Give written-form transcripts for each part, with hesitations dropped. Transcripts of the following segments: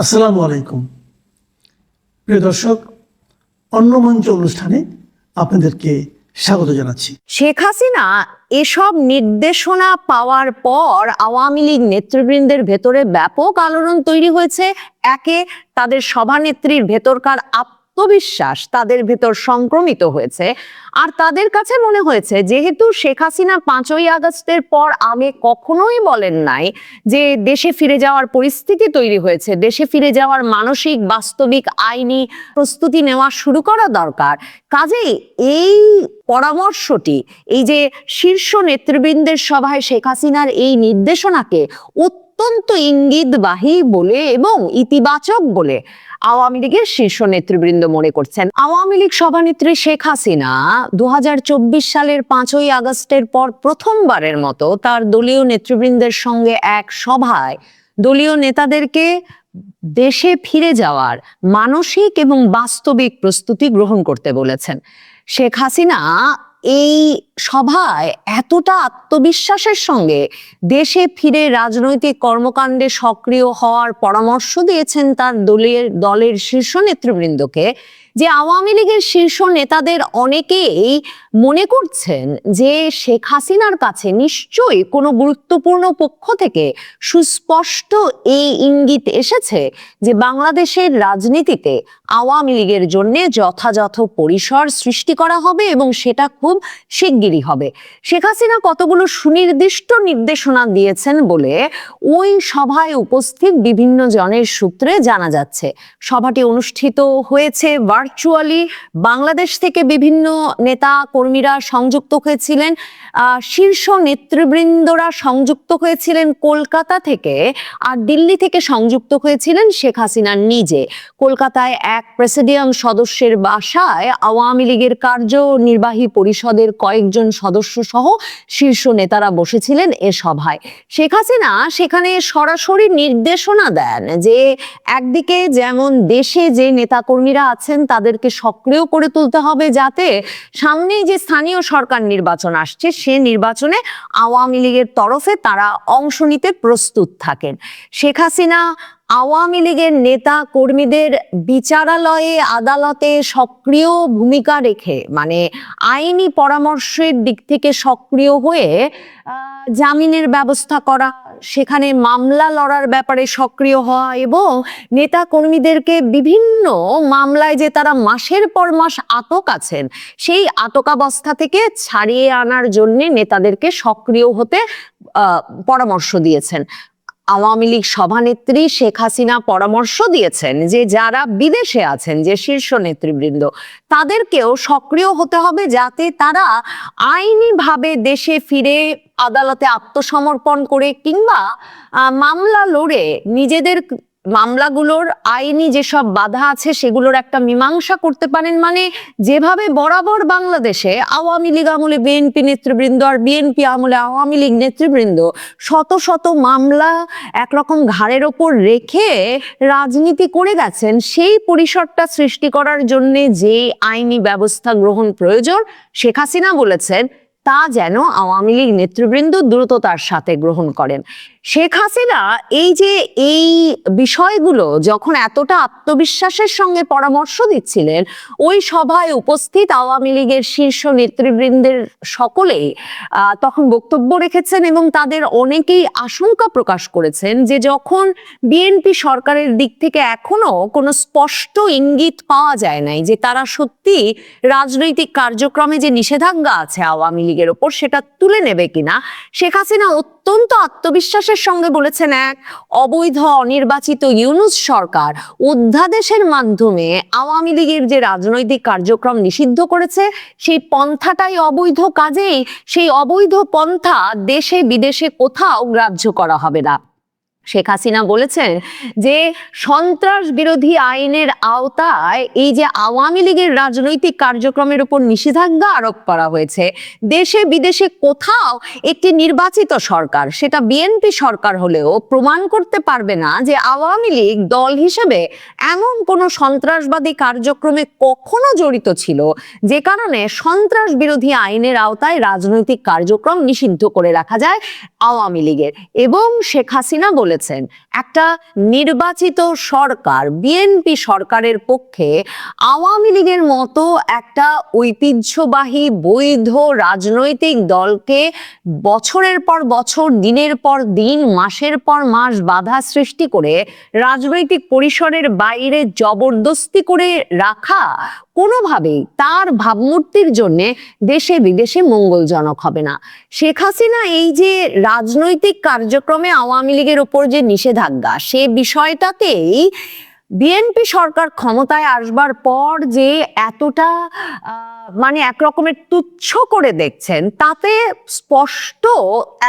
আসসালামু আলাইকুম প্রিয় দর্শক, অন্নমঞ্চ অনুষ্ঠানে আপনাদেরকে স্বাগত জানাচ্ছি। শেখ হাসিনা এসব নির্দেশনা পাওয়ার পর আওয়ামী লীগ নেতৃবৃন্দের ভেতরে ব্যাপক আলোড়ন তৈরি হয়েছে। একে, তাদের সভানেত্রীর ভেতরকার আত্মবিশ্বাস তাদের ভেতর সংক্রমিত হয়েছে, আর তাদের কাছে মনে হয়েছে যেহেতু শেখ হাসিনা 5ই আগস্টের পর আগে কখনোই বলেন নাই যে দেশে ফিরে যাওয়ার পরিস্থিতি তৈরি হয়েছে, দেশে ফিরে যাওয়ার মানসিক বাস্তবিক আইনি প্রস্তুতি নেওয়া শুরু করা দরকার, কাজেই এই পরামর্শটি, এই যে শীর্ষ নেতৃবৃন্দের সভায় শেখ হাসিনার এই নির্দেশনাকে অত্যন্ত ইঙ্গিতবাহী বলে এবং ইতিবাচক বলে আওয়ামী লীগের শীর্ষ নেতৃবৃন্দ মনে করছেন। আওয়ামী লীগ সভানেত্রী শেখ হাসিনা 2024 সালের 5ই আগস্টের পর প্রথমবারের মতো তার দলীয় নেতৃবৃন্দের সঙ্গে এক সভায় দলীয় নেতাদেরকে দেশে ফিরে যাওয়ার মানসিক এবং বাস্তবিক প্রস্তুতি গ্রহণ করতে বলেছেন। শেখ হাসিনা এই সভায় এতটা আত্মবিশ্বাসের সঙ্গে দেশে ফিরে রাজনৈতিক কর্মকাণ্ডে সক্রিয় হওয়ার পরামর্শ দিয়েছেন তার দলের শীর্ষ নেতৃবৃন্দকে যে আওয়ামী লীগের শীর্ষ নেতাদের অনেকেই মনে করছেন যে শেখ হাসিনার কাছে নিশ্চয়ই কোনো গুরুত্বপূর্ণ পক্ষ থেকে সুস্পষ্ট এই ইঙ্গিত এসেছে যে বাংলাদেশের রাজনীতিতে আওয়ামী লীগের জন্য যথাযথ পরিসর সৃষ্টি করা হবে এবং সেটা খুব শিগগিরই হবে। শেখ হাসিনা কতগুলো সুনির্দিষ্ট নির্দেশনা দিয়েছেন বলে ওই সভায় উপস্থিত বিভিন্ন জনের সূত্রে জানা যাচ্ছে। সভাটি অনুষ্ঠিত হয়েছে ভার্চুয়ালি, বাংলাদেশ থেকে বিভিন্ন নেতা কর্মীরা সংযুক্ত হয়েছিলেন, শীর্ষ নেতৃবৃন্দরা সংযুক্ত হয়েছিলেন কলকাতা থেকে, আর দিল্লি থেকে সংযুক্ত হয়েছিলেন শেখ হাসিনা নিজে। কলকাতায় এক প্রেসিডিয়াম সদস্যের বাসায় আওয়ামী লীগের কার্যনির্বাহী পরিষদের কয়েকজন সদস্য সহ শীর্ষ নেতারা বসেছিলেন এ সভায়। শেখ হাসিনা সেখানে সরাসরি নির্দেশনা দেন যে একদিকে যেমন দেশে যে নেতাকর্মীরা আছেন তাদেরকে সক্রিয় করে তুলতে হবে যাতে সামনেই যে স্থানীয় সরকার নির্বাচন আসছে সে নির্বাচনে আওয়ামী লীগের তরফে তারা অংশ নিতে প্রস্তুত থাকেন। শেখ হাসিনা আওয়ামী লীগের নেতা কর্মীদের বিচারালয়ে আদালতে সক্রিয় ভূমিকা রেখে, মানে আইনি পরামর্শের দিক থেকে সক্রিয় হয়ে জামিনের ব্যবস্থা করা, সেখানে মামলা লড়ার ব্যাপারে সক্রিয় হওয়া এবং নেতা কর্মীদেরকে বিভিন্ন মামলায় যে তারা মাসের পর মাস আটক আছেন সেই আটকাবস্থা থেকে ছাড়িয়ে আনার জন্য নেতাদেরকে সক্রিয় হতে পরামর্শ দিয়েছেন। আওয়ামী লীগ সভানেত্রী শেখ হাসিনা পরামর্শ দিয়েছেন যে যারা বিদেশে আছেন, যে শীর্ষ নেতৃবৃন্দ, তাদেরকেও সক্রিয় হতে হবে যাতে তারা আইনিভাবে দেশে ফিরে আদালতে আত্মসমর্পণ করে কিংবা মামলা লড়ে নিজেদের মামলাগুলোর আইনি যেসব বাধা আছে সেগুলোর একটা মীমাংসা করতে পারেন। মানে যেভাবে বরাবর বাংলাদেশে আওয়ামী লীগ আমলে বিএনপি নেতৃবৃন্দ আর বিএনপি আমলে আওয়ামী লীগ নেতৃবৃন্দ শত শত মামলা একরকম ঘাড়ের ওপর রেখে রাজনীতি করে গেছেন, সেই পরিসরটা সৃষ্টি করার জন্য যে আইনি ব্যবস্থা গ্রহণ প্রয়োজন শেখ হাসিনা বলেছেন তা যেন আওয়ামী লীগ নেতৃবৃন্দ দ্রুততার সাথে গ্রহণ করেন। শেখ হাসিনা এই বিষয়গুলো যখন এতটা আত্মবিশ্বাসের সঙ্গে পরামর্শ দিচ্ছিলেন, ওই সভায় উপস্থিত আওয়ামী লীগের শীর্ষ নেতৃবৃন্দের সকলেই তখন বক্তব্য রেখেছেন এবং তাদের অনেকেই আশঙ্কা প্রকাশ করেছেন যে যখন বিএনপি সরকারের দিক থেকে এখনো কোনো স্পষ্ট ইঙ্গিত পাওয়া যায় নাই যে তারা সত্যি রাজনৈতিক কার্যক্রমে যে নিষেধাজ্ঞা আছে আওয়ামী লীগের ওপর সেটা তুলে নেবে কিনা, শেখ হাসিনা অত্যন্ত আত্মবিশ্বাসের সঙ্গে বলেছেন এক অবৈধ অনির্বাচিত ইউনূস সরকার অধ্যাদেশের মাধ্যমে আওয়ামী লীগের যে রাজনৈতিক কার্যক্রম নিষিদ্ধ করেছে সেই পন্থাটাই অবৈধ, কাজেই সেই অবৈধ পন্থা দেশে বিদেশে কোথাও গ্রাহ্য করা হবে না। শেখ হাসিনা বলেছেন যে সন্ত্রাস বিরোধী আইনের আওতায় এই যে আওয়ামী লীগের রাজনৈতিক কার্যক্রমের উপর নিষেধাজ্ঞা আরোপ করা হয়েছে, দেশে বিদেশে কোথাও একটি নির্বাচিত সরকার, সেটা বিএনপি সরকার হলেও প্রমাণ করতে পারবে না যে আওয়ামী লীগ দল হিসেবে এমন কোনো সন্ত্রাসবাদী কার্যক্রমে কখনো জড়িত ছিল যে কারণে সন্ত্রাস বিরোধী আইনের আওতায় রাজনৈতিক কার্যক্রম নিষিদ্ধ করে রাখা যায় আওয়ামী লীগের। এবং শেখ হাসিনা বলে বলেছেন একটা নির্বাচিত সরকার, বিএনপি সরকারের পক্ষে আওয়ামী লীগের মতো একটা ঐতিহ্যবাহী বৈধ রাজনৈতিক দলকে বছরের পর বছর, দিনের পর দিন, মাসের পর মাস বাধা সৃষ্টি করে রাজনৈতিক পরিসরের বাইরে জবরদস্তি করে রাখা কোনোভাবেই তার ভাবমূর্তির জন্য দেশে বিদেশে মঙ্গলজনক হবে না। শেখ হাসিনা এই যে রাজনৈতিক কার্যক্রমে আওয়ামী লীগের ওপর যে নিষেধাজ্ঞা, সে বিষয়টাকেই বিএনপি সরকার ক্ষমতায় আসবার পর যে এতটা মানে একরকমের তুচ্ছ করে দেখছেন, তাতে স্পষ্ট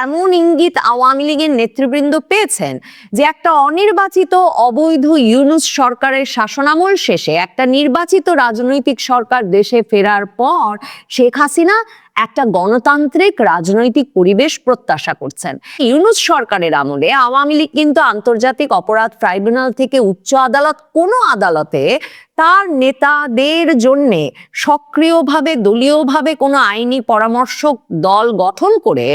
এমন ইঙ্গিত আওয়ামী লীগের নেতৃবৃন্দ পেয়েছেন যে একটা অনির্বাচিত অবৈধ ইউনূস সরকারের শাসনামল শেষে একটা নির্বাচিত রাজনৈতিক সরকার দেশে ফেরার পর শেখ হাসিনা একটা গণতান্ত্রিক রাজনৈতিক পরিবেশ প্রত্যাশা করছেন। ইউনূস সরকারের আমলে আওয়ামী লীগ কিন্তু আন্তর্জাতিক অপরাধ ট্রাইব্যুনাল থেকে উচ্চ আদালত, কোনো আদালতে তার নেতাদের জন্য সক্রিয়ভাবে দলীয়ভাবে কোনো আইনি পরামর্শক দল গঠন করে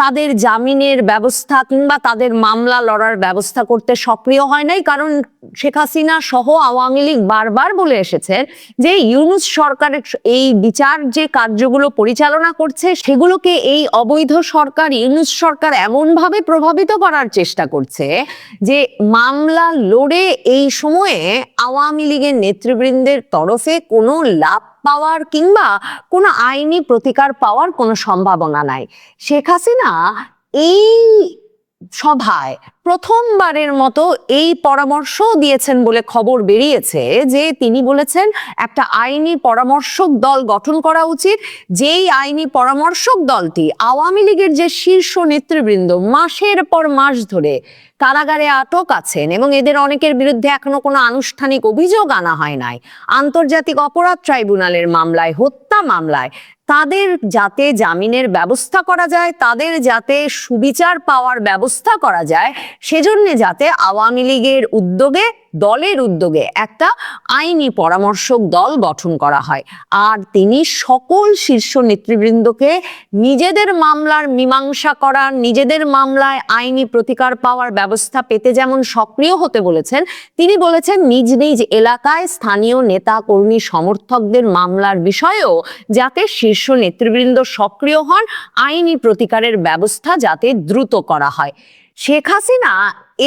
তাদের জামিনের ব্যবস্থা কিংবা তাদের মামলা লড়ার ব্যবস্থা করতে সক্রিয় হয় নাই। কারণ শেখ হাসিনা সহ আওয়ামী লীগ বারবার বলে এসেছে যে ইউনূস সরকারের এই বিচার যে কার্যগুলো পরিচালনা করছে, সেগুলোকে এই অবৈধ সরকার, ইউনূস সরকার এমনভাবে প্রভাবিত করার চেষ্টা করছে যে মামলা লড়ে এই সময়ে আওয়ামী লীগের নেতৃবৃন্দের তরফে কোনো লাভ পাওয়ার কিংবা কোনো আইনি প্রতিকার পাওয়ার কোনো সম্ভাবনা নাই। শেখ হাসিনা এই সভায় প্রথমবারের মতো এই পরামর্শ দিয়েছেন বলে খবর বেরিয়েছে যে তিনি বলেছেন একটা আইনি পরামর্শক দল গঠন করা উচিত, যেই আইনি পরামর্শক দলটি আওয়ামী লীগের যে শীর্ষ নেতৃবৃন্দ মাসের পর মাস ধরে কারাগারে আটক আছেন এবং এদের অনেকের বিরুদ্ধে এখনো কোনো আনুষ্ঠানিক অভিযোগ আনা হয় নাই, আন্তর্জাতিক অপরাধ ট্রাইব্যুনালের মামলায়, হত্যা মামলায়, তাদের যাতে জামিনের ব্যবস্থা করা যায়, তাদের যাতে সুবিচার পাওয়ার ব্যবস্থা করা যায়, সেজন্য যাতে আওয়ামী লীগের উদ্যোগে, দলের উদ্যোগে একটা আইনি পরামর্শক দল গঠন করা হয়। আর তিনি সকল শীর্ষ নেতৃবৃন্দকে নিজেদের মামলার মীমাংসা করার, নিজেদের মামলায় আইনি প্রতিকার পাওয়ার ব্যবস্থা পেতে যেমন সক্রিয় হতে বলেছেন, তিনি বলেছেন নিজ নিজ এলাকায় স্থানীয় নেতা কর্মী সমর্থকদের মামলার বিষয়েও যাতে শীর্ষ নেতৃবৃন্দ সক্রিয় হন, আইনি প্রতিকারের ব্যবস্থা যাতে দ্রুত করা হয়। শেখ হাসিনা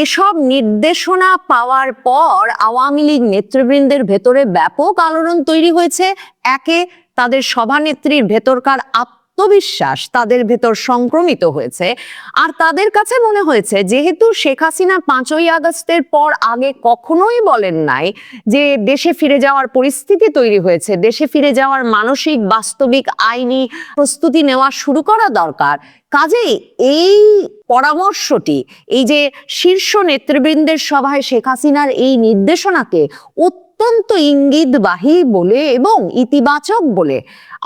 এসব নির্দেশনা পাওয়ার পর আওয়ামী লীগ নেতৃবৃন্দের ভেতরে ব্যাপক আলোড়ন তৈরি হয়েছে। একে, তাদের সভানেত্রীর ভেতরকার আত্মবিশ্বাস তাদের ভেতর সংক্রমিত হয়েছে। আর তাদের কাছে মনে হয়েছে যেহেতু শেখ হাসিনা 5ই আগস্টের পর আগে কখনোই বলেন নাই যে দেশে ফিরে যাওয়ার পরিস্থিতি তৈরি হয়েছে, দেশে ফিরে যাওয়ার মানসিক বাস্তবিক আইনি প্রস্তুতি নেওয়া শুরু করা দরকার, কাজেই এই পরামর্শটি, এই যে শীর্ষ নেতৃবৃন্দের সভায় শেখ হাসিনার এই নির্দেশনাকে অত্যন্ত ইঙ্গিতবাহী বলে এবং ইতিবাচক বলে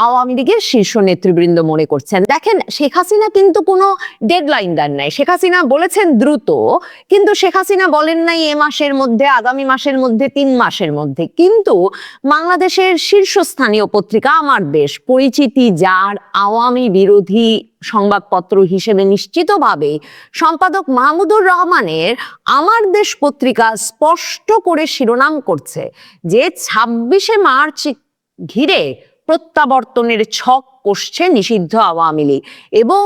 আওয়ামী লীগের শীর্ষ নেতৃবৃন্দ মনে করছেন। দেখেন, শেখ হাসিনা কিন্তু কোনো ডেডলাইন দেন নাই। শেখ হাসিনা বলেছেন দ্রুত, কিন্তু শেখ হাসিনা বলেন নাই এ মাসের মধ্যে, আগামী মাসের মধ্যে, 3 মাসের মধ্যে। কিন্তু বাংলাদেশের শীর্ষস্থানীয় পত্রিকা আমার দেশ, পরিচিতি যার আওয়ামী বিরোধী সংবাদপত্র হিসেবে নিশ্চিতভাবে সম্পাদক মাহমুদুর রহমানের আমার দেশ পত্রিকা স্পষ্ট করে শিরোনাম করছে যে 26শে মার্চ ঘিরে প্রত্যাবর্তনের ছক কষছে নিষিদ্ধ আওয়ামী লীগ। এবং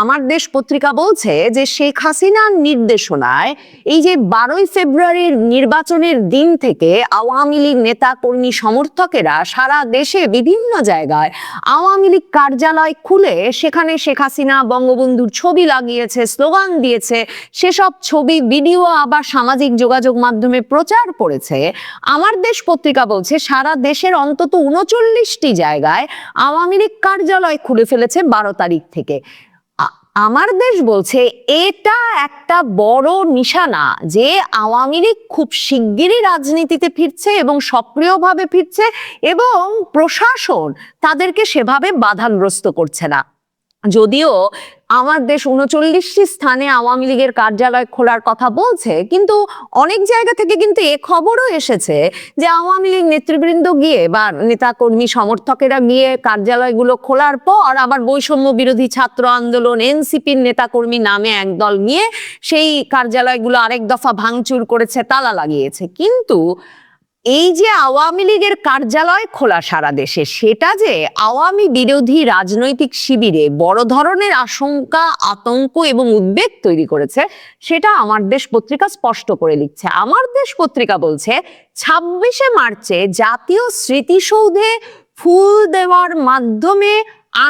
আমার দেশ পত্রিকা বলছে যে শেখ হাসিনার নির্দেশনায় এই যে 12ই ফেব্রুয়ারির নির্বাচনের দিন থেকে আওয়ামী লীগ নেতা কর্মী সমর্থকেরা সারা দেশে বিভিন্ন জায়গায় আওয়ামী লীগ কার্যালয় খুলে সেখানে শেখ হাসিনা বঙ্গবন্ধুর ছবি লাগিয়েছে, স্লোগান দিয়েছে, সেসব ছবি ভিডিও আবার সামাজিক যোগাযোগ মাধ্যমে প্রচার করেছে। আমার দেশ পত্রিকা বলছে সারা দেশের অন্তত 39টি জায়গায় আওয়ামী কার্যালয় খুলে ফেলেছে 12 তারিখ থেকে। আমার দেশ বলছে এটা একটা বড় নিশানা যে আওয়ামী লীগ খুব শিগগিরই রাজনীতিতে ফিরছে এবং সক্রিয়ভাবে ফিরছে এবং প্রশাসন তাদেরকে সেভাবে বাধাগ্রস্ত করছে না। যদিও আমার দেশ 39টি স্থানে আওয়ামী লীগের কার্যালয় খোলার কথা বলছে, কিন্তু অনেক জায়গা থেকে কিন্তু এ খবরও এসেছে যে আওয়ামী লীগ নেতৃবৃন্দ গিয়ে বা নেতাকর্মী সমর্থকেরা গিয়ে কার্যালয়গুলো খোলার পর আবার বৈষম্য বিরোধী ছাত্র আন্দোলন এনসিপির নেতাকর্মী নামে একদল নিয়ে সেই কার্যালয়গুলো আরেক দফা ভাঙচুর করেছে, তালা লাগিয়েছে। কিন্তু এই যে আওয়ামী লীগের কার্যালয় খোলা সারা দেশে, সেটা যে আওয়ামী বিরোধী রাজনৈতিক শিবিরে বড় ধরনের আশঙ্কা, আতঙ্ক এবং উদ্বেগ তৈরি করেছে, সেটা আমার দেশ পত্রিকা স্পষ্ট করে লিখছে। আমার দেশ পত্রিকা বলছে 26শে মার্চে জাতীয় স্মৃতিসৌধে ফুল দেওয়ার মাধ্যমে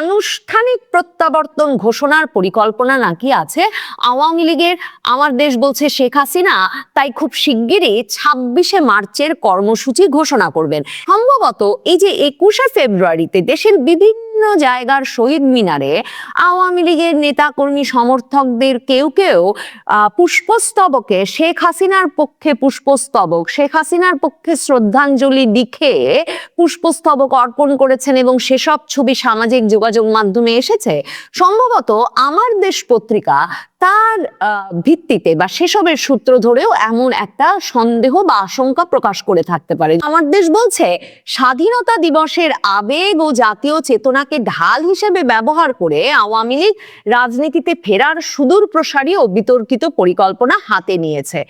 আনুষ্ঠানিক প্রত্যাবর্তন ঘোষণার পরিকল্পনা নাকি আছে আওয়ামী লীগের। আমার দেশ বলছে শেখ হাসিনা তাই খুব শিগগিরই 26শে মার্চের কর্মসূচি ঘোষণা করবেন। সম্ভবত এই যে 21শে ফেব্রুয়ারিতে দেশের বিভিন্ন জায়গার শহীদ মিনারে আওয়ামী লীগের নেতাকর্মী সমর্থকদের কেউ কেউ পুষ্পস্তবকে শেখ হাসিনার পক্ষে পুষ্পস্তবক, শেখ হাসিনার পক্ষে শ্রদ্ধাঞ্জলি লিখে পুষ্পস্তবক অর্পণ করেছেন এবং সেসব ছবি সামাজিক যোগাযোগ মাধ্যমে এসেছে। সম্ভবত আমার দেশ পত্রিকা তার ভিত্তিতে বা সেসবের সূত্র ধরেও এমন একটা সন্দেহ বা আশঙ্কা প্রকাশ করে থাকতে পারে। আমার দেশ বলছে স্বাধীনতা দিবসের আবেগ ও জাতীয় চেতনাকে ঢাল হিসেবে ব্যবহার করে আওয়ামী লীগ রাজনীতিতে ফেরার সুদূর প্রসারী ও বিতর্কিত পরিকল্পনা হাতে নিয়েছে।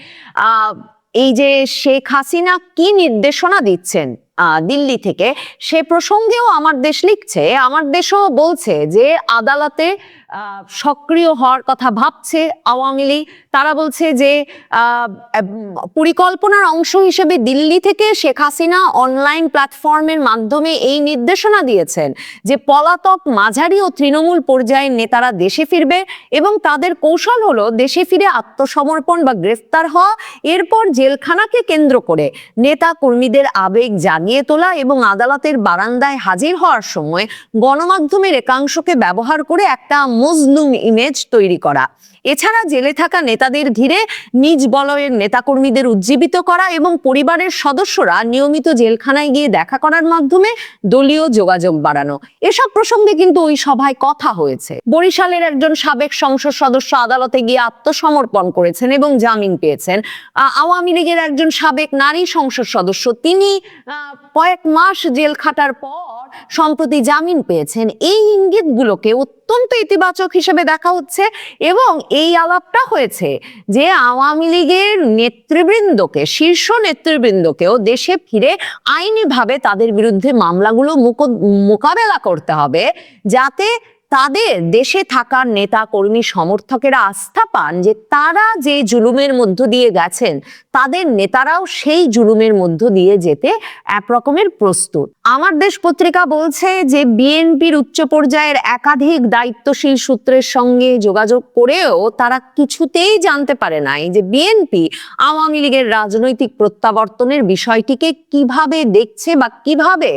এই যে শেখ হাসিনা কি নির্দেশনা দিচ্ছেন দিল্লি থেকে, সে প্রসঙ্গেও আমার দেশ লিখছে, আমার দেশও বলছে যে আদালতে সক্রিয় হওয়ার কথা ভাবছে আওয়ামী লীগ। তারা বলছে যে পরিকল্পনার অংশ হিসেবে দিল্লি থেকে শেখ হাসিনা অনলাইন প্ল্যাটফর্মের মাধ্যমে এই নির্দেশনা দিয়েছেন যে পলাতক মাঝারি ও তৃণমূল পর্যায়ের নেতারা দেশে ফিরবে এবং তাদের কৌশল হলো দেশে ফিরে আত্মসমর্পণ বা গ্রেফতার হওয়া, এরপর জেলখানাকে কেন্দ্র করে নেতা কর্মীদের আবেগ জাগিয়ে তোলা এবং আদালতের বারান্দায় হাজির হওয়ার সময় গণমাধ্যমের একাংশকে ব্যবহার করে একটা মজলুম ইমেজ তৈরি করা। এছাড়া জেলে থাকা নেতাদের ঘিরে নিজ বলয়ের নেতাকর্মীদের উজ্জীবিত করা এবং পরিবারের সদস্যরা নিয়মিত জেলখানায় গিয়ে দেখা করার মাধ্যমে দলীয় যোগাযোগ বাড়ানো। এসব প্রসঙ্গে কিন্তু ওই সভায় কথা হয়েছে। বরিশালের একজন সাবেক সংসদ সদস্য আদালতে গিয়ে আত্মসমর্পণ করেছেন এবং জামিন পেয়েছেন। আওয়ামী লীগের একজন সাবেক নারী সংসদ সদস্য, তিনি কয়েক মাস জেল খাটার পর সম্প্রতি জামিন পেয়েছেন। এই ইঙ্গিতগুলোকে অত্যন্ত ইতিবাচক হিসেবে দেখা হচ্ছে এবং এই আলাপটা হয়েছে যে আওয়ামী লীগের নেতৃবৃন্দকে, শীর্ষ নেতৃবৃন্দকেও দেশে ফিরে আইনিভাবে তাদের বিরুদ্ধে মামলাগুলো মোকাবেলা করতে হবে, যাতে তাদের দেশে থাকার নেতা কর্মী সমর্থকেরা আস্থা পান যে তারা যে জুলুমের মধ্য দিয়ে গেছেন তাদের নেতারাও সেই জুলুমের মধ্য দিয়ে যেতে একরকমের প্রস্তুত। আমার দেশ পত্রিকা বলছে যে বিএনপির উচ্চ পর্যায়ের একাধিক দায়িত্বশীল সূত্রের সঙ্গে যোগাযোগ করেও তারা কিছুতেই জানতে পারে নাই যে বিএনপি আওয়ামী লীগের রাজনৈতিক প্রত্যাবর্তনের বিষয়টিকে কিভাবে দেখছে বা কিভাবে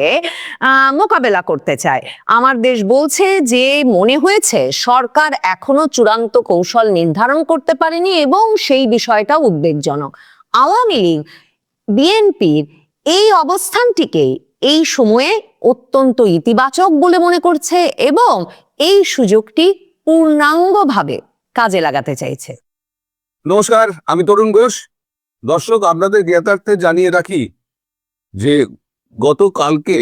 মোকাবেলা করতে চায়। আমার দেশ বলছে যে মনে হয়েছে সরকার এখনো চূড়ান্ত কৌশল নির্ধারণ করতে পারেনি এবং সেই বিষয়টা উদ্বেগজনক। আওয়ামী লীগ বিএনপির এই অবস্থানটিকে এই সময়ে অত্যন্ত ইতিবাচক বলে মনে করছে এবং এই সুযোগটি পূর্ণাঙ্গভাবে কাজে লাগাতে চাইছে। নমস্কার, আমি তরুণ ঘোষ। দর্শক, আপনাদের জ্ঞাতার্থে জানিয়ে রাখি যে গতকালকে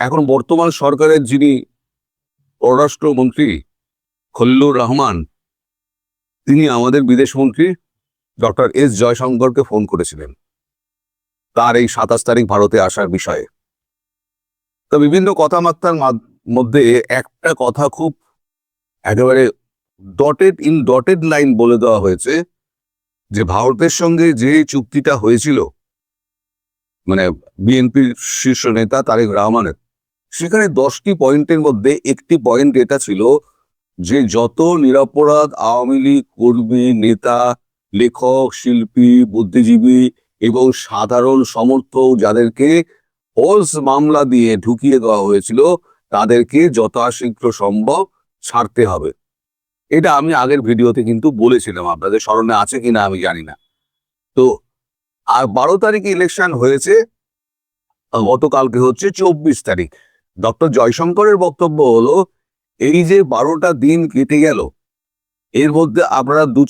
এখন বর্তমান সরকারের যিনি পররাষ্ট্রমন্ত্রী খলিলুর রহমান, তিনি আমাদের বিদেশমন্ত্রী ডক্টর এস জয়শঙ্করকে ফোন করেছিলেন তার এই 27 তারিখ ভারতে আসার বিষয়ে। তো বিভিন্ন কথাবার্তার মধ্যে একটা কথা খুব একেবারে ডটেড লাইন বলে দেওয়া হয়েছে যে ভারতের সঙ্গে যে চুক্তিটা হয়েছিল বিএনপির শীর্ষ নেতা তারেক রহমানের, সেখানে 10টি পয়েন্টের মধ্যে একটি পয়েন্ট এটা ছিল যে যত নিরপরাধ আওয়ামী লীগ কর্মী, নেতা, লেখক, শিল্পী, বুদ্ধিজীবী এবং সাধারণ সমর্থক যাদেরকে ফলস মামলা দিয়ে ঢুকিয়ে দেওয়া হয়েছিল তাদেরকে যথাশীঘ্র সম্ভব ছাড়তে হবে। এটা আমি আগের ভিডিওতে কিন্তু বলেছিলাম, আপনাদের স্মরণে আছে কিনা আমি জানি না। তো আর 12 তারিখে ইলেকশন হয়েছে, গতকালকে হচ্ছে 24 তারিখ। ডক্টর জয়শঙ্করের বক্তব্য হলো এই যে 12টা দিন কেটে গেল, এর মধ্যে আপনারা দু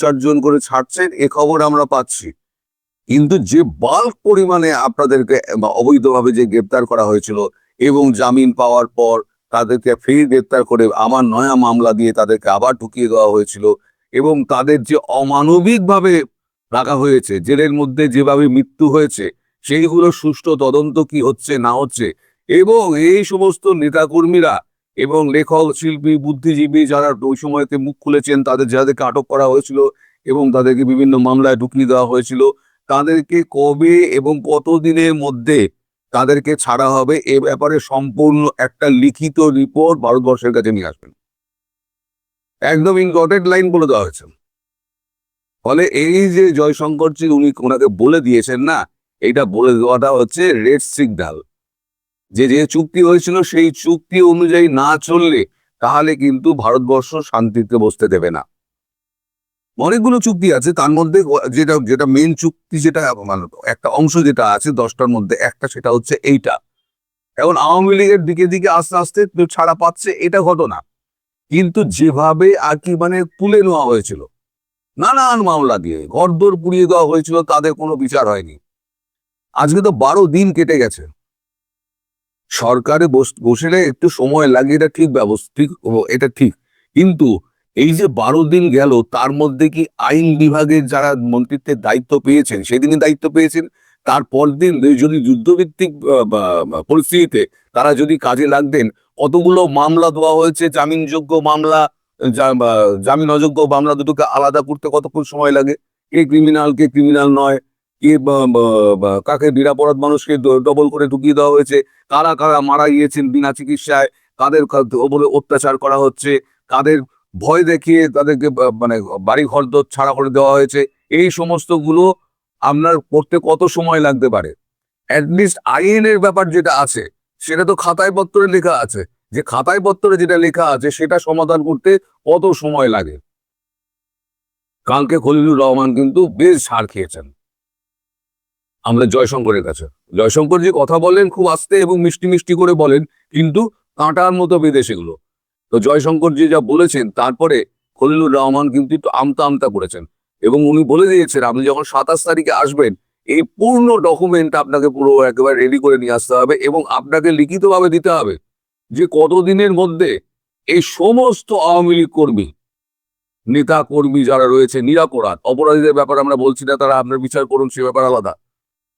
চারজন করে ছাড়ছেন, এ খবর আমরা পাচ্ছি। কিন্তু যে বাল্ক পরিমাণে আপনাদেরকে অবৈধভাবে যে গ্রেপ্তার করা হয়েছিল এবং জামিন পাওয়ার পর তাদেরকে ফের গ্রেপ্তার করে আবার নয়া মামলা দিয়ে তাদেরকে আবার ঢুকিয়ে দেওয়া হয়েছিল, এবং তাদের যে অমানবিকভাবে রাখা হয়েছে, জেলের মধ্যে যেভাবে মৃত্যু হয়েছে, সেইগুলো সুষ্ঠু তদন্ত কি হচ্ছে না হচ্ছে, এবং এই সমস্ত নেতাকর্মীরা এবং লেখক, শিল্পী, বুদ্ধিজীবী যারা ওই সময়তে মুখ খুলেছেন, যাদেরকে আটক করা হয়েছিল এবং তাদেরকে বিভিন্ন মামলায় ঢুকিয়ে দেওয়া হয়েছিল, তাদেরকে কবে এবং কতদিনের মধ্যে তাদেরকে ছাড়া হবে এ ব্যাপারে সম্পূর্ণ একটা লিখিত রিপোর্ট ভারতবর্ষের কাছে নিয়ে আসবেন। একদম ইনডটেড লাইন বলে দেওয়া হয়েছে। ফলে এই যে জয়শঙ্করজি ওনাকে বলে দিয়েছেন না, এইটা বলে দেওয়াটা হচ্ছে রেড সিগন্যাল, যে যে চুক্তি হয়েছিল সেই চুক্তি অনুযায়ী না চললে তাহলে কিন্তু ভারতবর্ষ শান্তিতে বসতে দেবে না। অনেকগুলো চুক্তি আছে, তার মধ্যে যেটা যেটা মেন চুক্তি, যেটা মানে একটা অংশ যেটা আছে 10টার মধ্যে একটা, সেটা হচ্ছে এইটা। এখন আওয়ামী লীগের দিকে দিকে আস্তে আস্তে ছাড়া পাচ্ছে, এটা ঘটনা। কিন্তু যেভাবে আর কি মানে তুলে নেওয়া হয়েছিল নানান মামলা দিয়ে, ঘরদোর পুড়িয়ে দেওয়া হয়েছিল, তাদের কোনো বিচার হয়নি। আজকে তো 12 দিন কেটে গেছে। সরকারে বসলে একটু সময় লাগে, এটা ঠিক ব্যবস্থা, ঠিক, এটা ঠিক। কিন্তু এই যে 12 দিন গেল, তার মধ্যে কি আইন বিভাগের যারা মন্ত্রিত্বের দায়িত্ব পেয়েছেন সেদিনই দায়িত্ব পেয়েছেন, তারপর দিন যদি যুদ্ধভিত্তিক পরিস্থিতিতে তারা যদি কাজে লাগতেন, কতগুলো মামলা দেওয়া হয়েছে, জামিনযোগ্য মামলা, জামিন অযোগ্য মামলা, দুটোকে আলাদা করতে কতক্ষণ সময় লাগে, কে ক্রিমিনাল নয়, কে কাকে নিরাপরাধ মানুষকে ডবল করে ঢুকিয়ে দেওয়া হয়েছে, কারা কারা মারা গিয়েছেন বিনা চিকিৎসায়, কাদের ওপরে অত্যাচার করা হচ্ছে, কাদের ভয় দেখিয়ে তাদেরকে মানে বাড়ি ঘর ছাড়া করে দেওয়া হয়েছে, এই সমস্ত গুলো আপনার করতে কত সময় লাগতে পারে। অ্যাটলিস্ট আইনের ব্যাপার যেটা আছে সেটা তো খাতায় পত্রে লেখা আছে, যে খাতায় পত্রে যেটা লেখা আছে সেটা সমাধান করতে কত সময় লাগে। কালকে খলিলুর রহমান কিন্তু বেশ ছাড় খেয়েছেন আমাদের জয়শঙ্করের কাছে। জয়শঙ্কর কথা বলেন খুব আস্তে এবং মিষ্টি মিষ্টি করে বলেন, কিন্তু কাঁটার মতো বেঁধে সেগুলো। তো জয়শঙ্কর যা বলেছেন, তারপরে খলিলুর রহমান কিন্তু একটু আমতা আমতা করেছেন, এবং উনি বলে দিয়েছেন আপনি যখন 27 তারিখে আসবেন, এই পূর্ণ ডকুমেন্ট আপনাকে পুরো একেবারে রেডি করে নিয়ে আসতে হবে, এবং আপনাকে লিখিতভাবে দিতে হবে যে কতদিনের মধ্যে এই সমস্ত আওয়ামী লীগ কর্মী, নেতা কর্মী যারা রয়েছে নিরাপরাধ, অপরাধীদের ব্যাপারে আমরা বলছি না, তারা আপনার বিচার করুন, সে ব্যাপার আলাদা,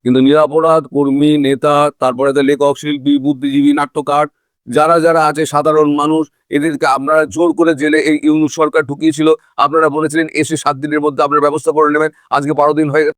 কিন্তু নিরাপরাধ কর্মী, নেতা, তারপরে লেখক, শিল্পী, বুদ্ধিজীবী, নাট্যকার, যারা যারা আছে, সাধারণ মানুষ, এদেরকে আপনারা জোর করে জেলে এই ইউনূস সরকার ঢুকিয়েছিল। আপনারা বলেছিলেন এসে 7 দিনের মধ্যে আপনারা ব্যবস্থা করে নেবেন, আজকে 12 দিন হয়ে গেছে।